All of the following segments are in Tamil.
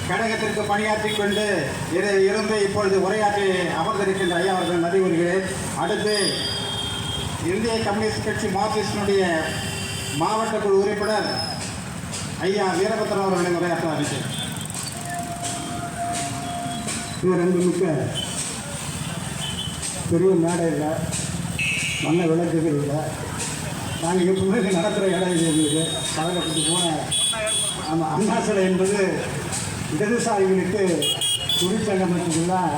கழகத்திற்கு பணியாற்றிக் கொண்டு இருந்து இப்பொழுது உரையாற்றி அமர்ந்திருக்கின்ற ஐயா அவர்கள் நன்றி கூறுகிறேன். அடுத்து இந்திய கம்யூனிஸ்ட் கட்சி மார்க்சிஸ்டினுடைய மாவட்ட குழு உறுப்பினர் ஐயா வீரபத்ரன் அவர்களை உரையாற்ற அறிவிக்கிறேன். அன்புமிக்க பெரிய மேடை இல்லை, மண்ண விளக்குகள் இல்லை. நாங்கள் எப்பவுமே நடத்துகிற இடம் இது எங்களுக்கு கழகத்துக்கு போன அந்த அண்ணா சிலை என்பது இடதுசாரிகளுக்கு தொழிற்சங்கத்துக்கெல்லாம்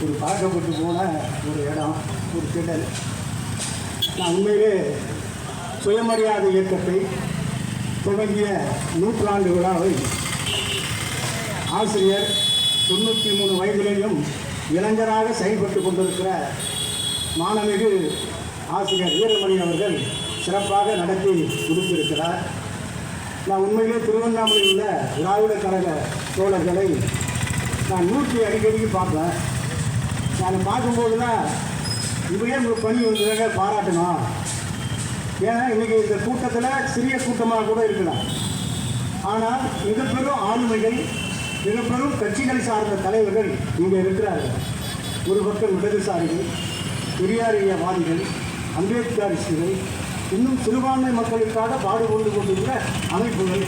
ஒரு பழக்கப்பட்டு போன ஒரு இடம், ஒரு திடல். நான் உண்மையிலே சுயமரியாதை இயக்கத்தை துவங்கிய நூற்றாண்டு விழாவை ஆசிரியர் 93 வயதிலேயும் இளைஞராக செயல்பட்டு கொண்டிருக்கிற மாணமிகு ஆசிரியர் வீரமணி அவர்கள் சிறப்பாக நடத்தி கொடுத்திருக்கிறார். நான் உண்மையிலே திருவண்ணாமலையில் உள்ள திராவிட கழக தோழர்களை நான் அடிக்கடிக்கு பார்ப்பேன். நான் பார்க்கும்போது தான் இப்படியே ஒரு பணி வந்து பாராட்டணும். ஏன்னா இன்றைக்கி இந்த கூட்டத்தில் சிறிய கூட்டமாக கூட இருக்கலாம், ஆனால் மிகப்பெரும் ஆளுமைகள், மிகப்பெரும் கட்சிகளை சார்ந்த தலைவர்கள் இங்கே இருக்கிறார்கள். ஒரு பக்கம் இடதுசாரிகள், பெரியாரியவாதிகள், அம்பேத்கரிஸ்டுகள், இன்னும் சிறுபான்மை மக்களுக்காக பாடுபட்டு கொண்டிருக்கிற அமைப்புகள்,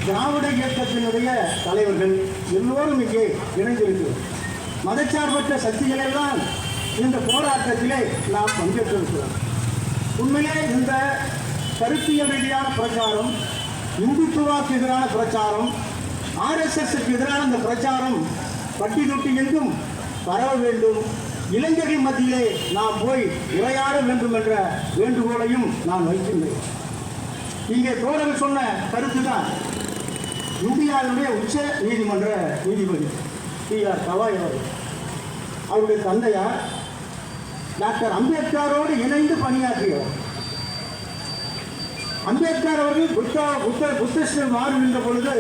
திராவிட இயக்கத்தினுடைய தலைவர்கள் எல்லோரும் இங்கே இணைந்திருக்கிறோம். மதச்சார்பற்ற சக்திகளெல்லாம் இந்த போராட்டத்திலே நாம் பங்கேற்றிருக்கிறோம். உண்மையே இந்த கருத்தியல் ரீதியான பிரச்சாரம், இந்துத்துவாக்கு எதிரான பிரச்சாரம், ஆர்எஸ்எஸ்க்கு எதிரான இந்த பிரச்சாரம் பட்டி தொட்டி எங்கும் பரவ வேண்டும். இளைஞர்கள் மத்தியிலே நாம் போய் உரையாட வேண்டும் என்ற வேண்டுகோளையும் நான் வைக்கின்றேன். இங்கே தோழர்கள் சொன்ன கருத்து தான் இந்தியாவுடைய உச்ச நீதிமன்ற நீதிபதி டி.ஆர். கவாய் அவர்கள், அவருடைய தந்தையார் டாக்டர் அம்பேத்கரோடு இணைந்து பணியாற்றியவர். அம்பேத்கர் அவர்கள் புத்திஸ்ட் மாறுகின்ற பொழுது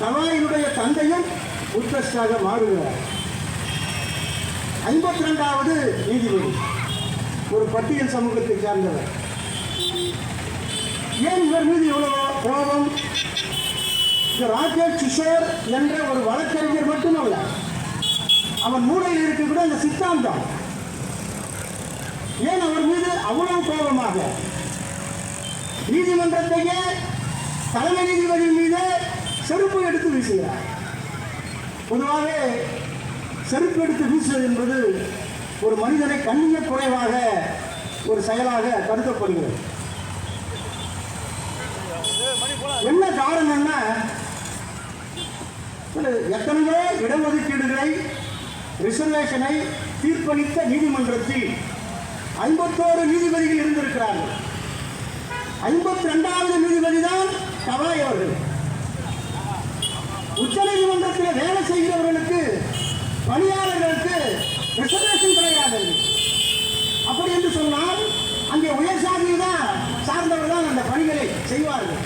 கவாயினுடைய தந்தையும் புத்திஸ்டாக மாறுகிறார். 52வது நீதிபதி, ஒரு பட்டியல் சமூகத்தை சார்ந்தவர். ஏன் இவர் மீது இவ்வளவு கோபம்? ராகேஷ் கிஷோர் என்ற ஒரு வழக்கறிஞர் மட்டுமல்ல, அவன் மூளையில் இருக்கக்கூடிய அந்த சித்தாந்தம் ஏன் அவர் மீது அவ்வளவு கோபமாக நீதிமன்றத்தையே தலைமை நீதிபதி மீது செருப்பு எடுத்து வீசுகிறார்? பொதுவாக செருப்பு எடுத்து வீசுவது என்பது ஒரு மனிதனை கண்ணிய குறைவாக ஒரு செயலாக கருதப்படுகிறது. என்ன காரணம்னா, எத்தனையோ இடஒதுக்கீடுகளை ரிசர்வேஷனை தீர்ப்பளித்த நீதிமன்றத்தில் 51 நீதிபதிகள் இருந்திருக்கிறார்கள். 52வது நீதிபதி தான் கவாய் அவர்கள். உச்ச நீதிமன்றத்தில் வேலை செய்கிறவர்களுக்கு, பணியாளர்களுக்கு ரிசர்வேஷன் கிடையாது. அப்படி என்று சொன்னால் அங்கே உயர் சாதியில் தான் சார்ந்தவர்கள் தான் அந்த பணிகளை செய்வார்கள்.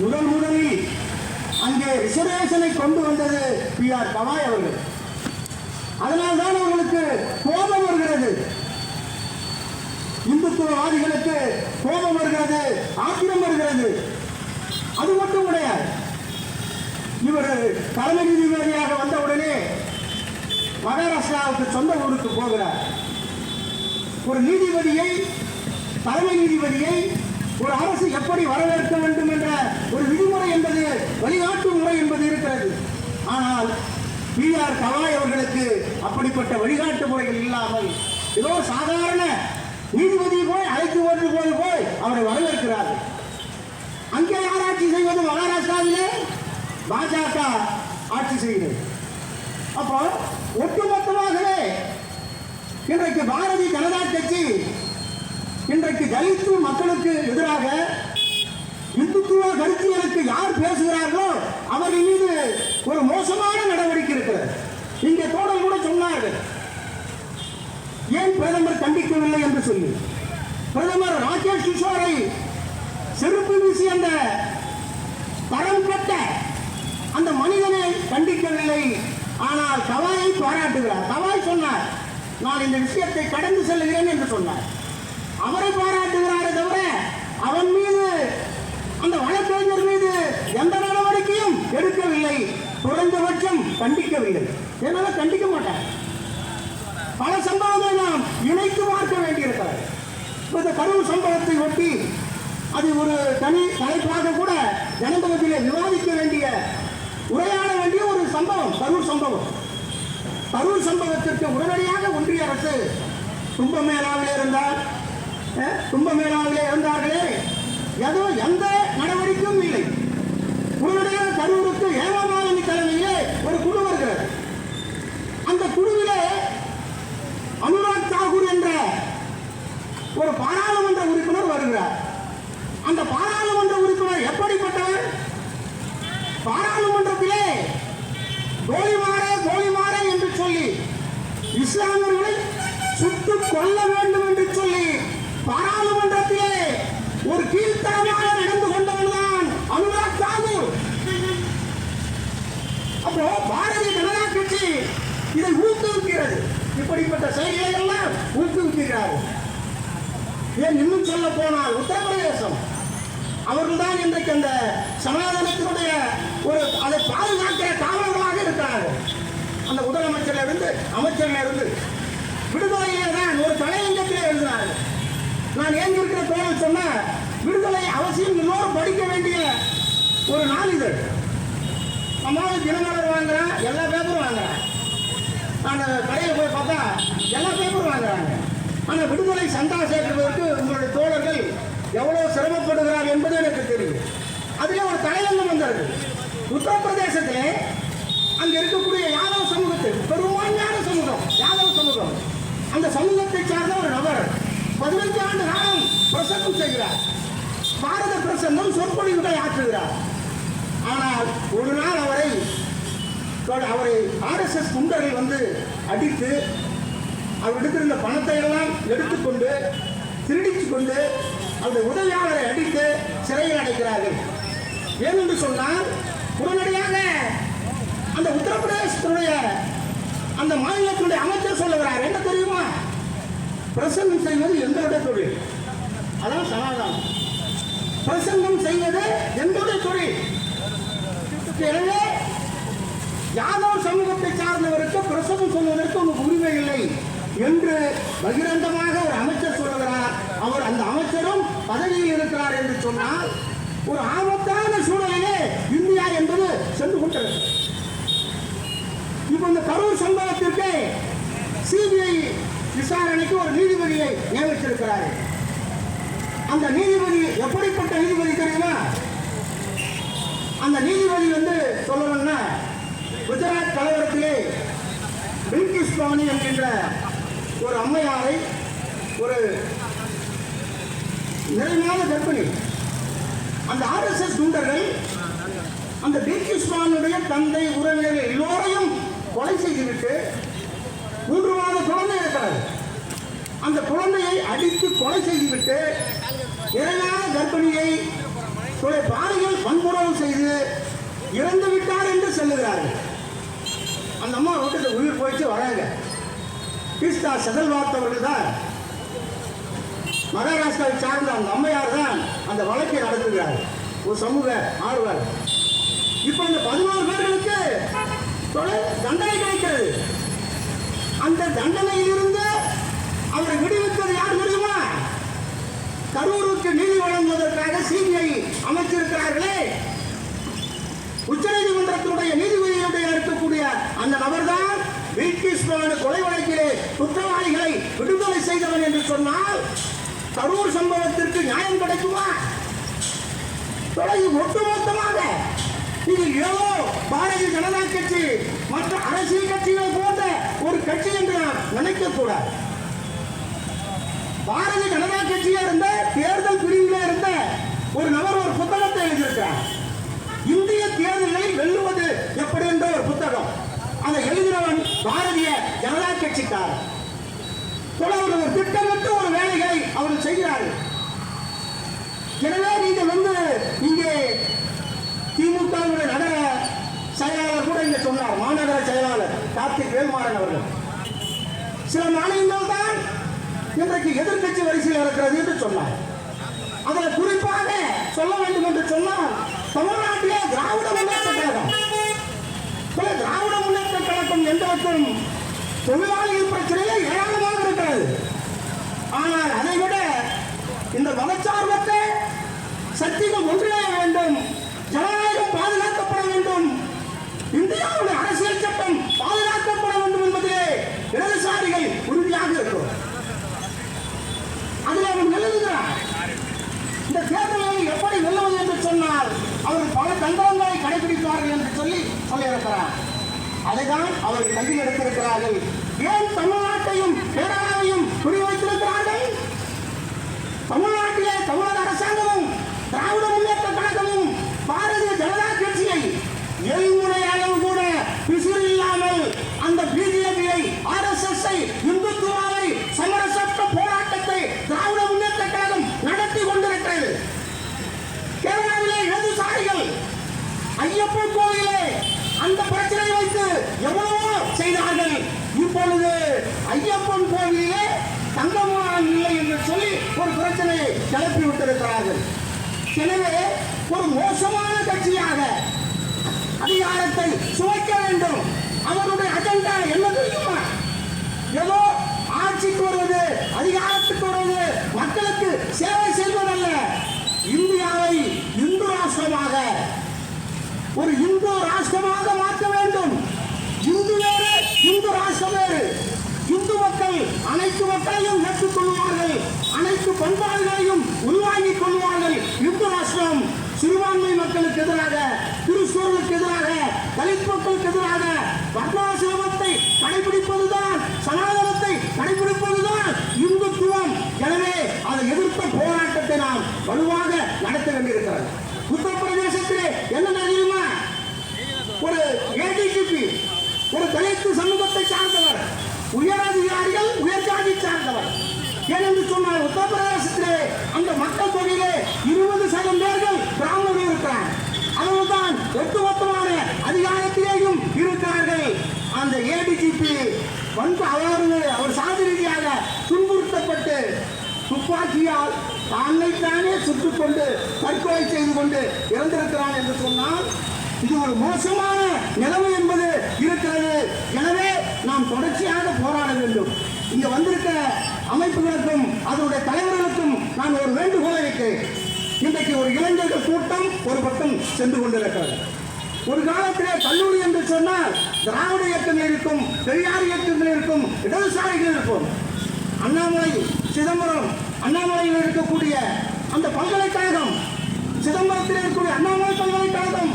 முதலில் அங்கே ரிசர்வேஷனை கொண்டு வந்தது டி.ஆர். கவாய் அவர்கள். அதனால்தான் அவர்களுக்கு கோபம் வருகிறது, இந்துத்துவவாதிகளுக்கு கோபம் வருகிறது, ஆத்திரம் வருகிறது. அது மட்டும் கிடையாது, இவர் தலைமை நீதிபதியாக வந்தவுடனே மகாராஷ்டிராவுக்கு சொந்த ஊருக்கு போகிறார். ஒரு நீதிபதியை, தலைமை நீதிபதியை ஒரு அரசு எப்படி வரவேற்க வேண்டும் என்ற ஒரு விதிமுறை என்பது, வழிகாட்டு முறை என்பது இருக்கிறது. ஆனால் டி.ஆர். கவாய் அவர்களுக்கு அப்படிப்பட்ட வழிகாட்டு முறைகள் இல்லாமல் ஏதோ சாதாரண நீதிபதி போய் அழைத்து ஓட்டு போய் அவரை வரவேற்கிறார்கள். அங்கே யார் ஆட்சி செய்வது? மகாராஷ்டிராவிலே பாஜக ஆட்சி செய்கிறது. அப்போ ஒட்டுமொத்தமாகவே இன்றைக்கு பாரதிய ஜனதா கட்சி இன்றைக்கு தலித்து மக்களுக்கு எதிராக இந்துத்துவ கருத்தியலுக்கு யார் பேசுகிறார்களோ அவர்கள் மீது ஒரு மோசமான நடவடிக்கை இருக்கிறது. இங்கே தோழர் கூட சொன்னார்கள், ஏன் பிரதமர் கண்டிக்கவில்லை என்று சொல்லி. பிரதமர் ராகேஷ் கிஷோரை செருப்பு வீசி அந்த தரம் கட்ட அந்த மனிதனை கண்டிக்கவில்லை. ஆனால் கவாயை பாராட்டுகிறார். கவாய் சொன்னார், நான் இந்த விஷயத்தை கடந்து செல்கிறேன் என்று சொன்னார். அவரை பாராட்டுகிறாரே தவிர அவன் மீது, அந்த வழக்கறிஞர் மீது எந்த நடவடிக்கையும் எடுக்கவில்லை. கண்டிக்கவில்லை. என்னால கண்டிக்க மாட்டேன். பல சம்பவங்களை நாம் இணைத்து பார்க்க வேண்டியிருக்கிறது. இந்த கரூர் சம்பவத்தை ஒட்டி அது ஒரு தனி தலைப்பாக கூட ஜனபதத்திலே விவாதிக்க வேண்டிய, உரையாட வேண்டிய ஒரு சம்பவம் கரூர் சம்பவம். கரூர் சம்பவத்திற்கு உடனடியாக ஒன்றிய அரசு கும்பமேளாவிலே இருந்தார்களே, ஏதோ எந்த நடவடிக்கையும் இல்லை. உடனடியாக கரூருக்கு ஹேமமாலினி தலைமையிலே ஒரு குழு வருகிறது. அந்த குழுவிலே அனுராக் தாக்கூர் என்ற ஒரு பாராளுமன்ற உறுப்பினர் வருகிறார். அந்த பாராளுமன்ற உறுப்பினர் எப்படிப்பட்டவர்? பாராளுமன்றத்திலே கோலிமாரே என்று சொல்லி இஸ்லாமியர்களை சுட்டுக் கொள்ள வேண்டும் என்று சொல்லி பாராளுமன்றத்திலே ஒரு கீழ்த்தரமாக நடந்து கொண்டவன் தான் அனுராக் தாக்கூர். அப்போ பாரதிய ஜனதா கட்சி இதை ஊக்குவிக்கிறது. இப்படிப்பட்ட செயல்களை எல்லாம் ஊக்குவிக்கிறார்கள். ஏன் இன்னும் சொல்ல போனால் உத்தரப்பிரதேசம் அவர்கள்தான் இன்றைக்கு அந்த சனாதனத்தினுடைய ஒரு அதை பாதுகாக்கிற காவலர்களாக இருக்கிறார்கள். அந்த முதலமைச்சரிலிருந்து அமைச்சரிலிருந்து விடுதலையிலே தான் ஒரு தலையங்கத்திலே எழுதினார்கள். நான் ஏன் இருக்கிற தோழர் சொன்ன விடுதலை அவசியம் எல்லோரும் படிக்க வேண்டிய ஒரு நாளிதழ். நம்மளால தினமலர் வாங்குறேன், எல்லா பேப்பரும் வாங்குறேன். நான் கடையில் போய் பார்த்தா எல்லா பேப்பரும் வாங்குறாங்க. ஆனால் விடுதலை சந்தா சேர்க்கிறதுக்கு உங்களுடைய தோழர்கள் எவ்வளவு சிரமப்படுகிறார் என்பது எனக்கு தெரியும். அதிலே ஒரு தலையங்கம் வந்தது. உத்தரப்பிரதேசத்திலே அங்க இருக்கக்கூடிய யாதவ சமூகத்தில் பெரும்பான்மையான சமூகம் யாதவ சமூகம், அந்த சமூகத்தை சார்ந்த ஒரு நபர் 15 ஆண்டு காலம் பிரசங்கம் செய்கிறார். பாரத பிரசங்கம் சொற்பொழிவுகளை ஆற்றுகிறார். ஆனால் ஒரு நாள் அவரை RSS குண்டர்கள் வந்து அடித்து அவரிடத்தில் இருந்த பணத்தை எல்லாம் எடுத்துக்கொண்டு திருடித்துக் கொண்டு அவருடைய உதவியாளரை அடித்து சிறையில் அடைக்கிறார்கள். ஏனென்று சொன்னால் உடனடியாக அந்த உத்தரப்பிரதேசத்துடைய அந்த மாநிலத்தினுடைய அமைச்சர் சொல்லுகிறார், என்ன தெரியுமா, பிரசங்கம் செய்வது எங்களுடைய தொழில், அதான் சனாதனம். பிரசங்கம் செய்வது எங்களுடைய தொழில். எனவே யாதவ சமூகத்தை சார்ந்தவருக்கு பிரசங்கம் சொல்வதற்கு உங்களுக்கு உரிமை இல்லை என்று பகிரங்கமாக ஒரு அமைச்சர் சொல்லுகிறார். அவர் அந்த அமைச்சரும் பதவியில் இருக்கிறார் என்று சொன்னால் ஒரு ஆபத்தான சூழலிலே இந்தியா என்பது சென்று கொண்டிருக்கிறது. இப்ப இந்த கரூர் சம்பவத்திற்கு சிபிஐ விசாரணைக்கு ஒரு நீதிபதியை நியமித்திருக்கிறார். அந்த நீதிபதி எப்படிப்பட்ட நீதிபதி தெரியுமா? அந்த நீதிபதி வந்து சொல்லணும்னா குஜராத் கலவரத்திலே பில்கிஸ் பானி என்கின்ற ஒரு அம்மையாரை, ஒரு நிறைவான கர்ப்பிணி, அந்த RSS குண்டர்கள் அந்த பில்கிஸ் பானுடைய தந்தை உறவினர்கள் எல்லோரையும் கொலை செய்துவிட்டு 3 மாத குழந்தை இருக்கிறது. அந்த குழந்தையை அடித்து கொலை செய்துவிட்டு நிறைவான கர்ப்பிணியை பாலியல் வன்முறை செய்து இறந்து விட்டார் என்று சொல்லுகிறார்கள். அந்த அம்மா வீட்டுக்கு உயிர் போயிட்டு வராங்க. கிருஷ்ணா செதல்வாத் அவர்கள் தான் மகாராஷ்டிராவை சார்ந்த அந்த அம்மையார் தான் அந்த வழக்கை நடத்துகிறார், ஒரு சமூக ஆர்வலர். இப்ப இந்த 11 பேர்களுக்கு தண்டனை கிடைக்கிறது. அந்த தண்டனையிலிருந்து அவரை விடுவித்தது யார் தெரியுமா? கரூருக்கு நீதி வழங்குவதற்காக சிபிஐ அமைச்சிருக்கிறார்களே, உச்சநீதிமன்றத்தினுடைய நீதிபதியுடைய இருக்கக்கூடிய அந்த நபர்தான் பில்கிஸ் பானு கொலை வழக்கிலே குற்றவாளிகளை விடுதலை செய்தவன் என்று சொன்னால் கரூர் சம்பவத்திற்கு நியாயம் கிடைக்குமா? ஒட்டுமொத்தமாக இது ஏதோ பாரதிய ஜனதா கட்சி மற்ற அரசியல் கட்சிகளை போன்ற ஒரு கட்சி என்று நாம் நினைக்கக்கூடாது. பாரதிய ஜனதா கட்சியில் இருந்த தேர்தல் பிரிவில் இருந்த ஒரு நபர் ஒரு புத்தகத்தை எழுதியிருக்கிறார். இந்திய தேர்தல்களில் வெல்லுவது எப்படி என்ற ஒரு புத்தகம். அதை எழுதினவன் பாரதிய ஜனதா கட்சிக்காரர். தொடர்ந்து திட்டமிட்டு ஒரு வேலைகளை அவர்கள் செய்கிறார்கள். எனவே நீங்கள் வந்து இங்கே திமுக நகர செயலாளர் கூட இங்கே சொன்னார், மாநகர செயலாளர் கார்த்திக் வேல்மாறன் அவர்கள், சில மாநிலங்கள் தான் இன்றைக்கு எதிர்கட்சி வரிசையில் இருக்கிறது என்று சொன்னார். அதில் குறிப்பாக சொல்ல வேண்டும் என்று சொன்னால் தமிழ்நாட்டிலே திராவிட முன்னேற்ற கழகம் தொழிலாளிகள் பிரச்சனையே ஏராளமாக இருக்கிறது. ஆனால் அதை விட இந்த மதச்சார்பற்ற சக்திகள் ஒன்றிணைய வேண்டும், ஜனநாயகம் பாதுகாக்கப்பட வேண்டும், இந்தியாவுடைய அரசியல் சட்டம் பாதுகாக்கப்பட வேண்டும் என்பதிலே இடதுசாரிகள் உறுதியாக இருக்கும். அதில் அவர் எழுதுகிறார், இந்த தேர்தலில் எப்படி வெல்லுவது என்று சொன்னால் அவர் பல தந்திரங்களை கடைபிடிப்பார்கள் என்று சொல்லியிருக்கிறார். அதைதான் அவர் கையில் எடுத்திருக்கிறார்கள். ஏன் தமிழ்நாட்டையும் கேரளாவையும் குறிவைத்திருக்கிறார்கள்? தமிழ்நாட்டிலே தமிழக அரசாங்கமும் திராவிட முன்னேற்ற கழகமும் பாரதிய ஜனதா கட்சியை எல்முறை அளவு கூட பிசிறு இல்லாமல் அந்த பிஜேபியை, RSS-ஐ, இந்துத்துவாவை, சமரசற்ற போராட்டத்தை திராவிட முன்னேற்ற கழகம் நடத்தி கொண்டிருக்கிறது. கேரளாவிலே இடதுசாரிகள் ஐயப்பன் கோயிலே அந்த பிரச்சனை வைத்து எவ்வளவோ செய்தார்கள். இப்பொழுது ஐயப்பன் கோவிலே தங்கமான் இல்லை என்று சொல்லி ஒரு பிரச்சனையை கிளப்பி விட்டிருக்கிறார்கள். எனவே ஒரு மோசமான கட்சியாக அதிகாரத்தை சுவைக்க வேண்டும். அவருடைய அஜெண்டா என்ன தெரியுமா? ஏதோ ஆட்சிக்கு வருவது, அதிகாரத்துக்கு வருவது, மக்களுக்கு சேவை செய்வதல்ல. இந்தியாவை இந்து ராஷ்டிரமாக, ஒரு இந்து ராஷ்டிரமாக மாற்ற வேண்டும். இந்து வேறு, இந்து ராஷ்டிரம் வேறு. இந்து மக்கள் அனைத்து மக்களையும் ஏற்றுக்கொள்வார்கள், அனைத்து பண்பாடுகளையும் உள்வாங்கிக் கொள்வார்கள். இந்து ராஷ்டிரம் சிறுபான்மை மக்களுக்கு எதிராக, கிறிஸ்தவர்களுக்கு எதிராக, தலித் மக்களுக்கு எதிராக வர்ணாசிரமத்தை கடைபிடிப்பதுதான், சனாதனத்தை கடைபிடிப்பதுதான் இந்துத்துவம். எனவே அதை எதிர்த்த போராட்டத்தை நாம் வலுவாக நடத்த வேண்டியிருக்கிறது. உத்தரப்பிரதேசத்திலே என்ன தெரியுமா? ஒரு ADGP, ஒரு தலித்து சமூகத்தை சார்ந்தவர், உயரதிகாரிகள் உயர்ஜாதி சார்ந்தவர். ஏனென்று சொன்னால் உத்தரப்பிரதேசத்திலே அந்த மக்கள் தொகையிலே 20% பேர்கள் பிராமணர்கள் இருக்கிறார். அவர்கள்தான் ஒட்டுமொத்தமான அதிகாரத்திலேயும் இருக்கிறார்கள். அந்த ADGP வந்து அவர் சாதி ரீதியாக துன்புறுத்தப்பட்டு துப்பாக்கியால் தன்னைத்தானே சுட்டுக் கொண்டு தற்கொலை செய்து கொண்டு இறந்திருக்கிறான் என்று சொன்னால் இது ஒரு மோசமான நிலைமை என்பது இருக்கிறது. எனவே நாம் தொடர்ச்சியாக போராட வேண்டும். இங்க வந்திருக்கிற அமைப்புகளுக்கும் அதனுடைய தலைவர்களுக்கும் நான் ஒரு வேண்டுகோளை வைக்கிறேன். இன்றைக்கு ஒரு இளைஞர்கள் கூட்டம் ஒரு பக்கம் சென்று கொண்டிருக்கிறது. ஒரு காலத்திலே கல்லூரி என்று சொன்னால் திராவிட இயக்கங்கள் இருக்கும், பெரியார் இயக்கங்கள் இருக்கும், இடதுசாரிகள் இருக்கும். அண்ணாமலை, சிதம்பரம், அண்ணாமலையில் இருக்கக்கூடிய அந்த பல்கலைக்கழகம், சிதம்பரத்தில் இருக்கக்கூடிய அண்ணாமலை பல்கலைக்கழகம்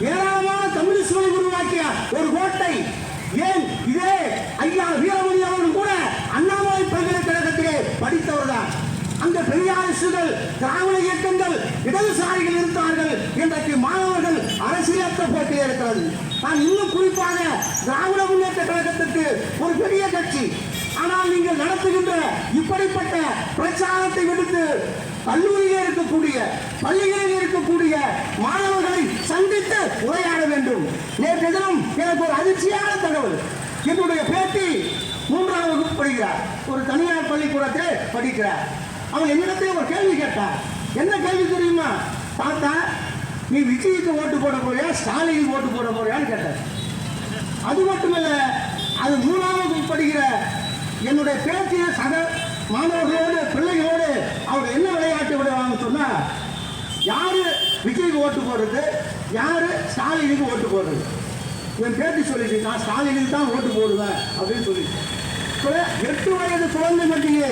ஏராளமான கம்யூனிஸ்டுகளை உருவாக்கிய ஒரு கோட்டை. ஏன் இதே ஐயா வீரமணி அவர்கள் கூட அண்ணாமலை பல்கலைக்கழகத்திலே படித்தவர் தான். அந்த பெரியாரிஸ்டுகள், திராவிட இயக்கங்கள், இடதுசாரிகள் இருந்தார்கள். இன்றைக்கு மாணவர்கள் அரசியலற்ற போட்டியே இருக்கிறது. நான் இன்னும் குறிப்பாக திராவிட முன்னேற்ற கழகத்திற்கு ஒரு பெரிய கட்சி. ஆனால் நீங்கள் நடத்துகின்ற இப்படிப்பட்ட பிரச்சாரத்தை விடுத்து கல்லூரியில் இருக்கக்கூடிய, பள்ளிகளில் இருக்கக்கூடிய மாணவர்களை சந்தித்து உரையாட வேண்டும். நேற்று தினம் எனக்கு ஒரு அதிர்ச்சியான தகவல். என்னுடைய பேட்டி 3ஆம் வகுப்பு படிக்கிறார், ஒரு தனியார் பள்ளிக்கூடத்தில் படிக்கிறார். அவன் என்னிடத்தில் ஒரு கேள்வி கேட்டார். என்ன கேள்வி தெரியுமா? பார்த்தா நீ விஜய்க்கு ஓட்டு போட போறியா, ஸ்டாலினுக்கு ஓட்டு போட போறியான்னு கேட்டார். அது மட்டுமல்ல, அது 3ஆம் வகுப்பு படிக்கிற என்னுடைய பேட்டிய சக மாணவர்களோடு, பிள்ளைகளோடு அவங்க என்ன விளையாட்டு விடுவாங்கன்னு சொன்னா, யாரு விஜய்க்கு ஓட்டு போடுறது, யாரு ஸ்டாலினுக்கு ஓட்டு போடுறது. என் பேட்டி சொல்லிட்டு நான் ஸ்டாலினுக்கு தான் ஓட்டு போடுவேன் அப்படின்னு சொல்லிட்டு 8 வயது குழந்தை மட்டியே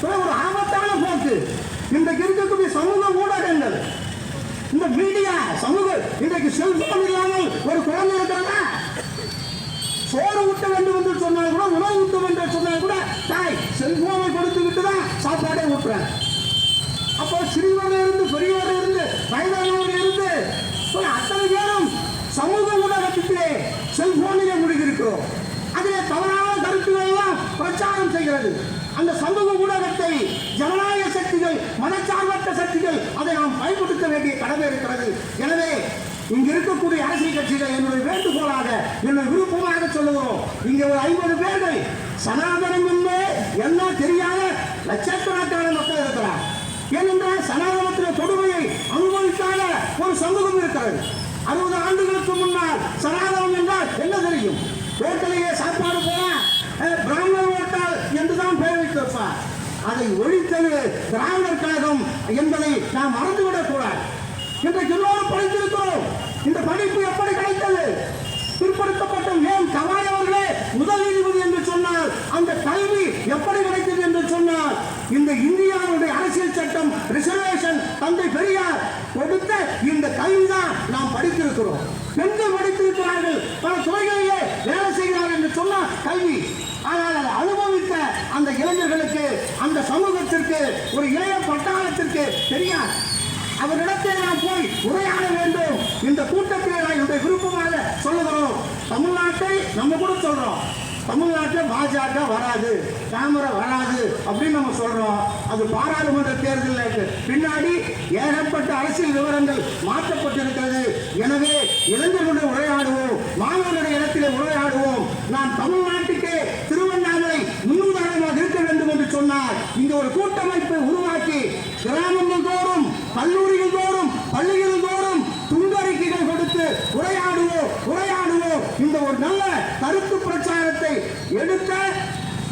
ஒரு ஆபத்தான போக்கு. இன்றைக்கு இருக்கக்கூடிய சமூக ஊடகங்கள், இந்த மீடியா சமூகம், இன்றைக்கு செல்போன் இல்லாமல் ஒரு குழந்தை இருக்கிறதா? சோறு ஊட்ட வேண்டும் என்று சொன்னால் கூட, உணவு ஊட்டும் என்று சொன்னால் கூட தாய் செல்போனை கொடுத்து விட்டு தான் சாப்பாடே ஊட்டுறேன். அப்போ சிறியவர்கள் இருந்து, பெரியவர்கள் இருந்து, வயதானவர்கள் இருந்து அத்தனை பேரும் சமூக ஊடகத்திலே செல்போனிலே முடிந்திருக்கிறோம். அதிலே தவறான கருத்துக்கள் எல்லாம் பிரச்சாரம் செய்கிறது. அந்த சமூக ஊடகத்தை ஜனநாயக சக்திகள், மதச்சார்பற்ற சக்திகள் அதை நாம் பயன்படுத்த வேண்டிய கடமை இருக்கிறது. எனவே இங்க இருக்கக்கூடிய அரசியல் கட்சிகள் என்னுடைய வேண்டுகோளாக, என்னுடைய விருப்பமாக சொல்லுகிறோம். இங்க ஒரு 50 பேர்கள் சனாதனம் என்ன தெரியாத லட்சக்கணக்கான மக்கள் இருக்கிறார். ஏனென்றால் சனாதனத்தின் கொடுமையை அனுபவிக்காத ஒரு சமூகம் இருக்கிறது. 60 ஆண்டுகளுக்கு முன்னால் சனாதனம் என்றால் என்ன தெரியும்? ஹோட்டலையே சாப்பாடு போனா அதை ஒழித்தது திராவிடர் கழகம் என்பதை நாம் மறந்துவிடக் கூடாது. இன்றைக்கு எல்லோரும் படித்திருக்கிறோம். இந்த படிப்பு எப்படி கிடைத்தது? பிற்படுத்தப்பட்ட ஏன் கவாய் அவர்களே முதல் நீதிபதி என்று சொன்னால் அந்த கல்வி எப்படி கிடைத்தது என்று சொன்னால் இந்த இந்தியாவுடைய அரசியல் சட்டம் ரிசர்வேஷன் தந்தை பெரியார் கொடுத்த இந்த கல்விதான் நாம் படித்திருக்கிறோம். பெண்கள் படித்திருக்கிறார்கள், பல துறைகளிலே வேலை செய்கிறார்கள் என்று சொன்னால் கல்வி. ஆனால் அதை அனுபவித்த அந்த இளைஞர்களுக்கு, அந்த சமூகத்திற்கு, ஒரு இளைய பட்டாளத்திற்கு தெரியாது. அவரிடத்தில் நாம் போய் உரையாட வேண்டும். இந்த கூட்டத்தில் என்னுடைய விருப்பமாக சொல்லுகிறோம். தமிழ்நாட்டை நம்ம கூட சொல்றோம், தமிழ்நாட்டில் பாஜக வராது, கேமரா வராது அப்படின்னு நம்ம சொல்றோம். அது பாராளுமன்ற தேர்தலுக்கு பின்னாடி ஏகப்பட்ட அரசியல் விவரங்கள் மாற்றப்பட்டிருக்கிறது. எனவே இளைஞர்களுடன் உரையாடுவோம், மாணவர்களுடைய இடத்திலே உரையாடுவோம். நான் தமிழ்நாட்டுக்கு திருவண்ணாமலை முன்னுதாரணமாக இருக்க வேண்டும் என்று சொன்னார். இங்க ஒரு கூட்டமைப்பை உருவாக்கி கிராமங்கள் தோறும், கல்லூரிகள் தோறும், பள்ளிகள் தோறும் துண்டறிக்கைகள் கொடுத்து உரையாடுவோம். இந்த ஒரு நல்ல கருத்து பிரச்சாரத்தை எடுத்த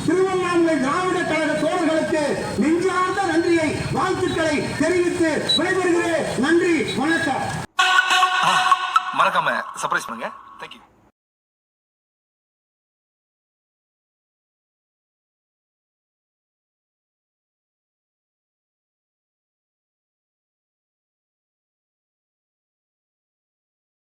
திருவண்ணாமலை திராவிட கழக தோழர்களுக்கு நெஞ்சார்ந்த நன்றியை, வாழ்த்துக்களை தெரிவித்து விடைபெறுகிறேன். நன்றி, வணக்கம். மறக்காம சர்ப்ரைஸ் பண்ணுங்க. தேங்க்யூ.